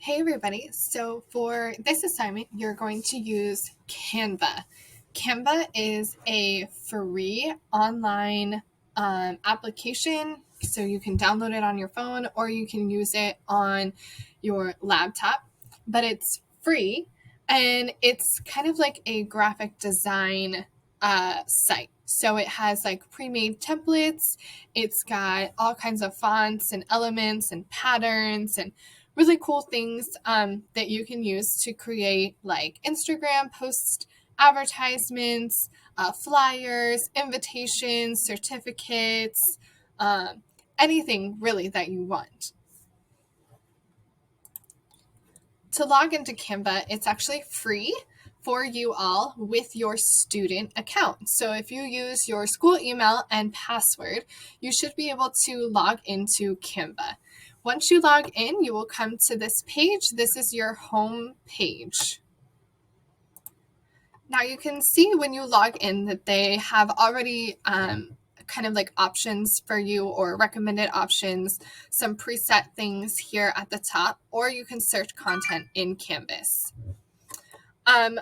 Hey everybody, so for this assignment, you're going to use Canva. Canva is a free online application, so you can download it on your phone or you can use it on your laptop, but it's free and it's kind of like a graphic design site. So it has like pre-made templates, it's got all kinds of fonts and elements and patterns and really cool things that you can use to create like Instagram post advertisements, flyers, invitations, certificates, anything really that you want. To log into Canva, it's actually free for you all with your student account. So if you use your school email and password, you should be able to log into Canva. Once you log in, you will come to this page. This is your home page. Now you can see when you log in that they have already kind of like options for you or recommended options, some preset things here at the top, or you can search content in Canvas.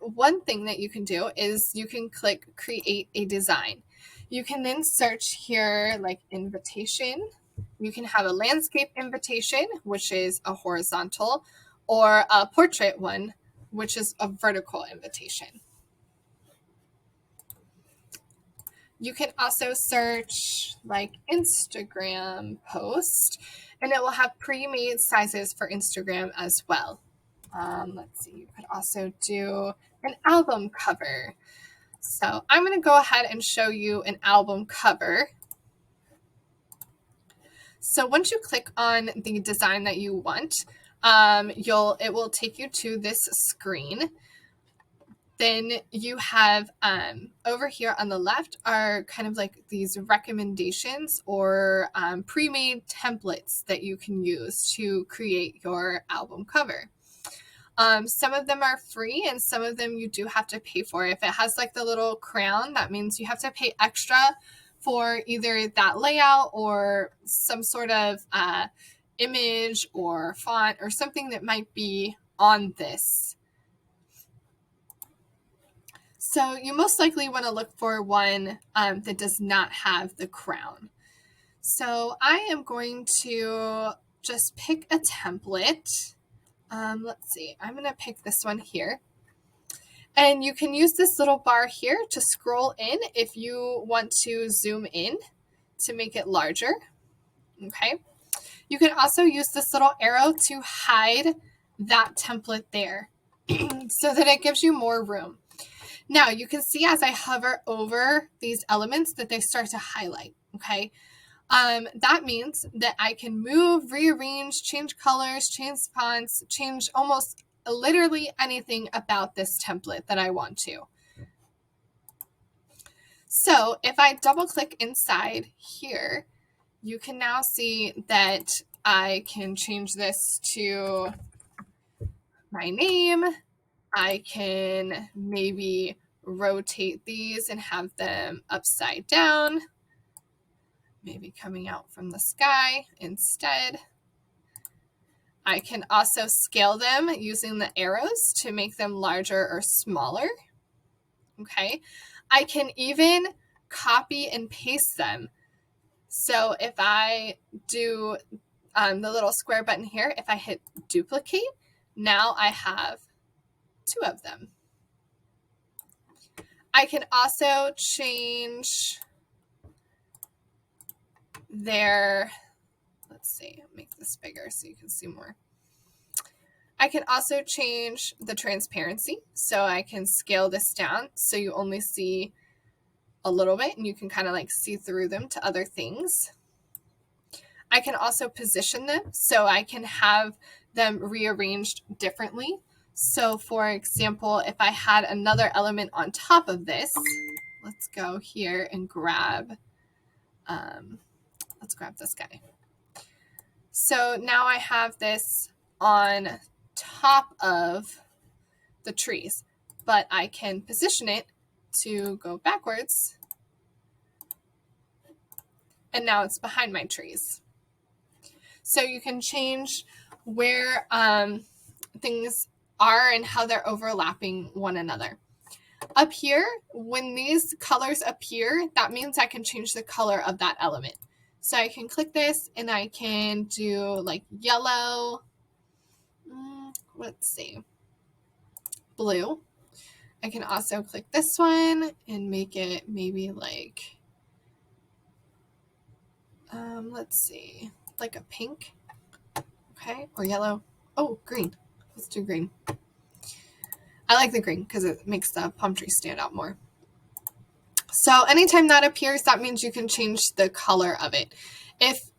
One thing that you can do is you can click create a design. You can then search here like invitation. You can have a landscape invitation, which is a horizontal, or a portrait one, which is a vertical invitation. You can also search like Instagram post, and it will have pre-made sizes for Instagram as well. Let's see, you could also do an album cover. So I'm going to go ahead and show you an album cover. So once you click on the design that you want, it will take you to this screen. Then you have over here on the left are kind of like these recommendations or pre-made templates that you can use to create your album cover. Some of them are free and some of them you do have to pay for. If it has like the little crown, that means you have to pay extra for either that layout or some sort of image or font or something that might be on this. So you most likely want to look for one that does not have the crown. So I am going to just pick a template. Let's see, I'm going to pick this one here. And you can use this little bar here to scroll in if you want to zoom in to make it larger. Okay. You can also use this little arrow to hide that template there so that it gives you more room. Now you can see as I hover over these elements that they start to highlight, okay? That means that I can move, rearrange, change colors, change fonts, change almost literally anything about this template that I want to. So if I double click inside here, you can now see that I can change this to my name. I can maybe rotate these and have them upside down, maybe coming out from the sky instead. I can also scale them using the arrows to make them larger or smaller. Okay. I can even copy and paste them. So if I do the little square button here, if I hit duplicate, now I have two of them. I can also change their, let's see, make this bigger so you can see more. I can also change the transparency, so I can scale this down so you only see a little bit and you can kind of like see through them to other things. I can also position them so I can have them rearranged differently. So for example, if I had another element on top of this, let's go here and grab, let's grab this guy. So now I have this on top of the trees, but I can position it to go backwards. And now it's behind my trees. So you can change where things are and how they're overlapping one another. Up here, when these colors appear, that means I can change the color of that element. So I can click this and I can do like yellow, let's see, blue. I can also click this one and make it maybe like, let's see, like a pink, okay, or yellow. Oh, green. Let's do green. I like the green because it makes the palm tree stand out more. So anytime that appears, that means you can change the color of it. If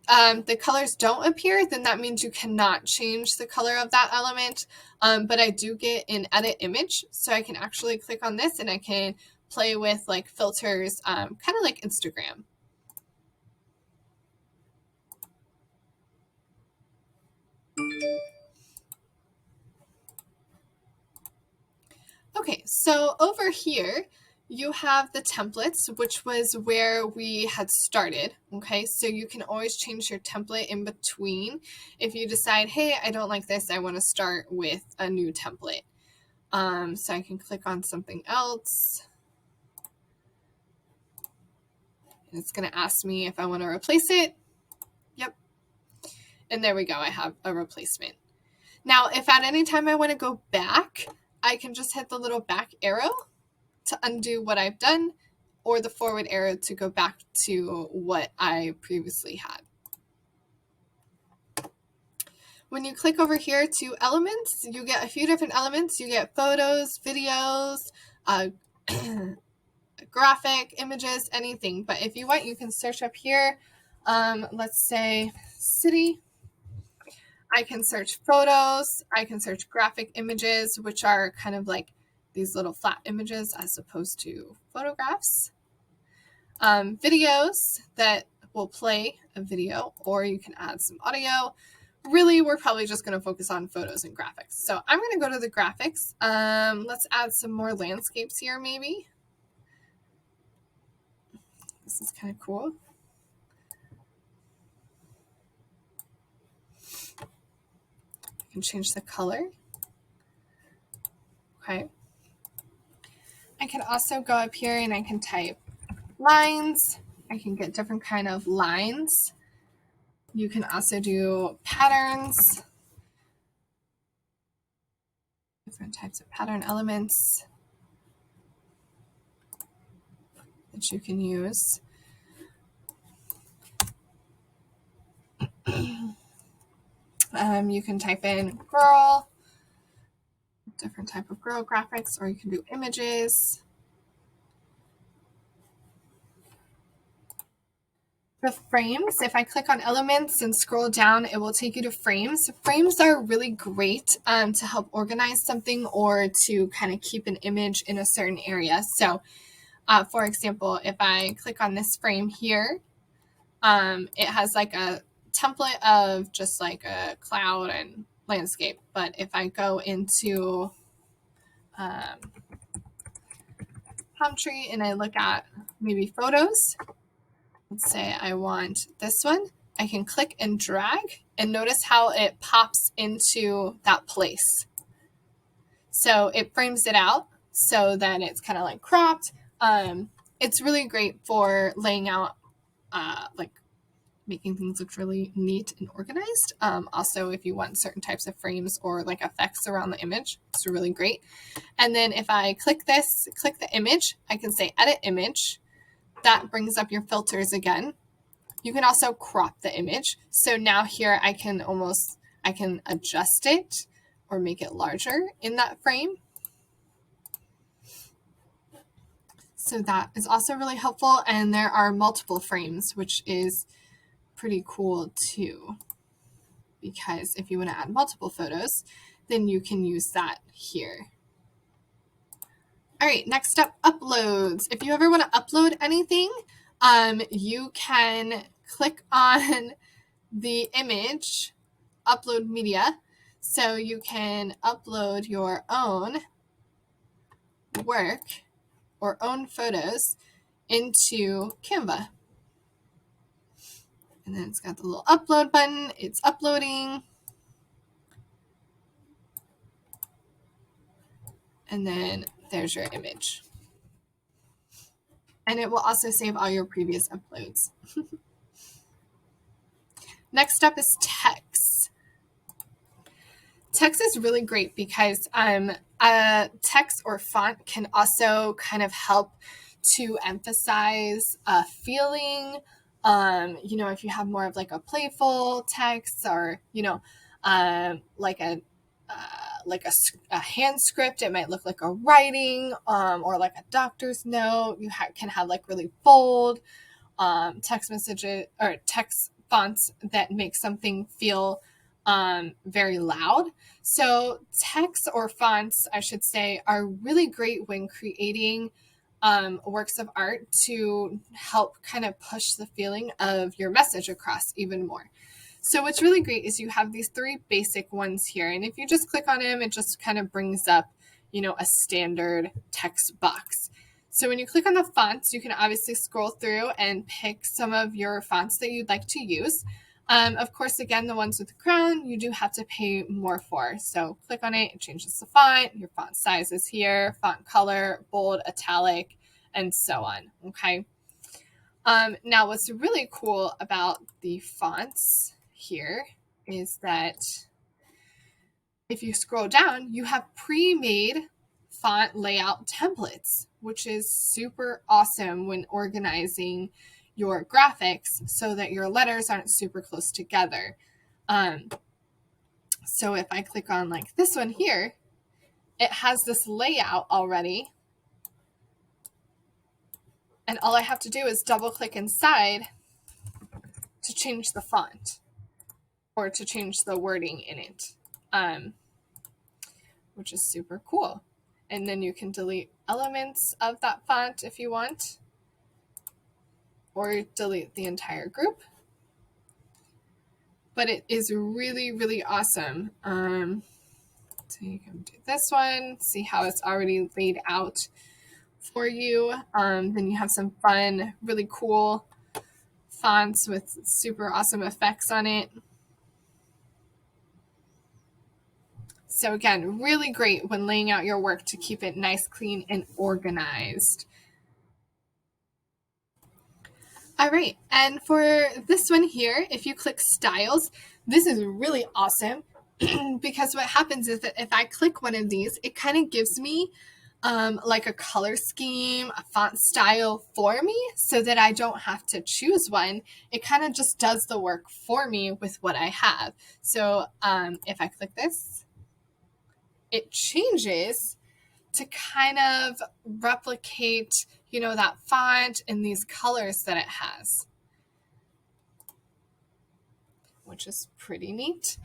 the colors don't appear, then that means you cannot change the color of that element. But I do get an edit image, so I can actually click on this and I can play with like filters, kind of like Instagram. Okay, so over here, you have the templates, which was where we had started. Okay, so you can always change your template in between. If you decide, hey, I don't like this, I want to start with a new template. So I can click on something else. And it's going to ask me if I want to replace it. Yep. And there we go, I have a replacement. Now, if at any time I want to go back, I can just hit the little back arrow to undo what I've done, or the forward arrow to go back to what I previously had. When you click over here to elements, you get a few different elements. You get photos, videos, graphic, images, anything. But if you want, you can search up here. Let's say city. I can search photos. I can search graphic images, which are kind of like these little flat images as opposed to photographs. Videos that will play a video, or you can add some audio. Really, we're probably just going to focus on photos and graphics. So I'm going to go to the graphics. Let's add some more landscapes here, maybe. This is kind of cool. I can change the color. Okay. I can also go up here and I can type lines. I can get different kind of lines. You can also do patterns, different types of pattern elements that you can use. You can type in girl, different type of girl graphics, or you can do images. The frames, if I click on elements and scroll down, it will take you to frames. Frames are really great to help organize something or to kind of keep an image in a certain area. So for example, if I click on this frame here, it has like a template of just like a cloud and landscape. But if I go into palm tree and I look at maybe photos, let's say I want this one, I can click and drag and notice how it pops into that place. So it frames it out so that it's kind of like cropped. It's really great for laying out, like making things look really neat and organized. Also, if you want certain types of frames or like effects around the image, it's really great. And then if I click this, click the image, I can say edit image. That brings up your filters again. You can also crop the image. So now here I can adjust it or make it larger in that frame. So that is also really helpful. And there are multiple frames, which is pretty cool too. Because if you want to add multiple photos, then you can use that here. All right, next up, uploads. If you ever want to upload anything, you can click on the image, upload media. So you can upload your own work or own photos into Canva. And then it's got the little upload button. It's uploading. And then there's your image. And it will also save all your previous uploads. Next up is text. Text is really great because text or font can also kind of help to emphasize a feeling. If you have more of like a playful text, or like a hand script, it might look like a writing, or like a doctor's note. You can have like really bold text messages or text fonts that make something feel very loud. So text or fonts, I should say, are really great when creating works of art to help kind of push the feeling of your message across even more. So what's really great is you have these 3 basic ones here. And if you just click on them, it just kind of brings up, a standard text box. So when you click on the fonts, you can obviously scroll through and pick some of your fonts that you'd like to use. Of course, again, the ones with the crown, you do have to pay more for. So click on it, it changes the font, your font size is here, font color, bold, italic, and so on, okay? Now, what's really cool about the fonts here is that if you scroll down, you have pre-made font layout templates, which is super awesome when organizing your graphics so that your letters aren't super close together. So if I click on like this one here, it has this layout already. And all I have to do is double click inside to change the font or to change the wording in it, which is super cool. And then you can delete elements of that font if you want, or delete the entire group. But it is really, really awesome. So you can do this one, see how it's already laid out for you. Then you have some fun, really cool fonts with super awesome effects on it. So again, really great when laying out your work to keep it nice, clean, and organized. All right, and for this one here, if you click styles, this is really awesome because what happens is that if I click one of these, it kind of gives me like a color scheme, a font style for me so that I don't have to choose one. It kind of just does the work for me with what I have. So if I click this, it changes to kind of replicate, that font and these colors that it has, which is pretty neat.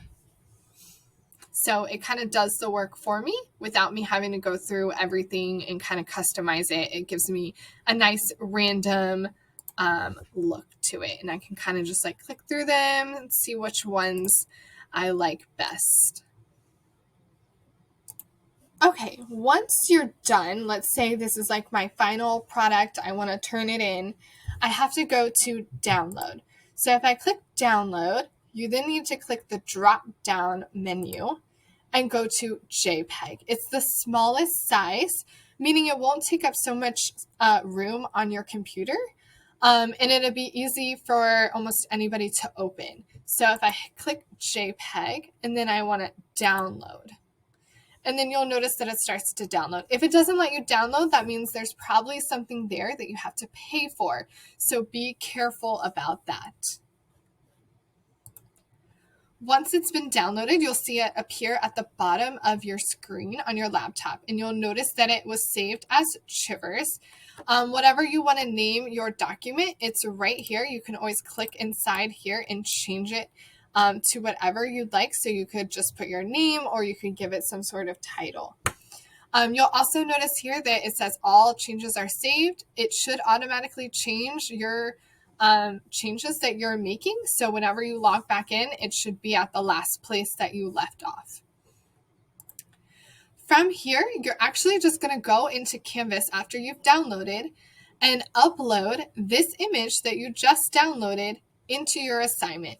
So it kind of does the work for me without me having to go through everything and kind of customize it. It gives me a nice random look to it. And I can kind of just like click through them and see which ones I like best. Okay, once you're done, let's say this is like my final product, I want to turn it in, I have to go to download. So if I click download, you then need to click the drop down menu and go to JPEG. It's the smallest size, meaning it won't take up so much room on your computer, and it'll be easy for almost anybody to open. So if I click JPEG and then I want to download, and then you'll notice that it starts to download. If it doesn't let you download, that means there's probably something there that you have to pay for. So be careful about that. Once it's been downloaded, you'll see it appear at the bottom of your screen on your laptop, and you'll notice that it was saved as Chivers. Whatever you want to name your document, it's right here. You can always click inside here and change it to whatever you'd like. So you could just put your name or you could give it some sort of title. You'll also notice here that it says all changes are saved. It should automatically change your changes that you're making. So whenever you log back in, it should be at the last place that you left off. From here, you're actually just going to go into Canvas after you've downloaded and upload this image that you just downloaded into your assignment.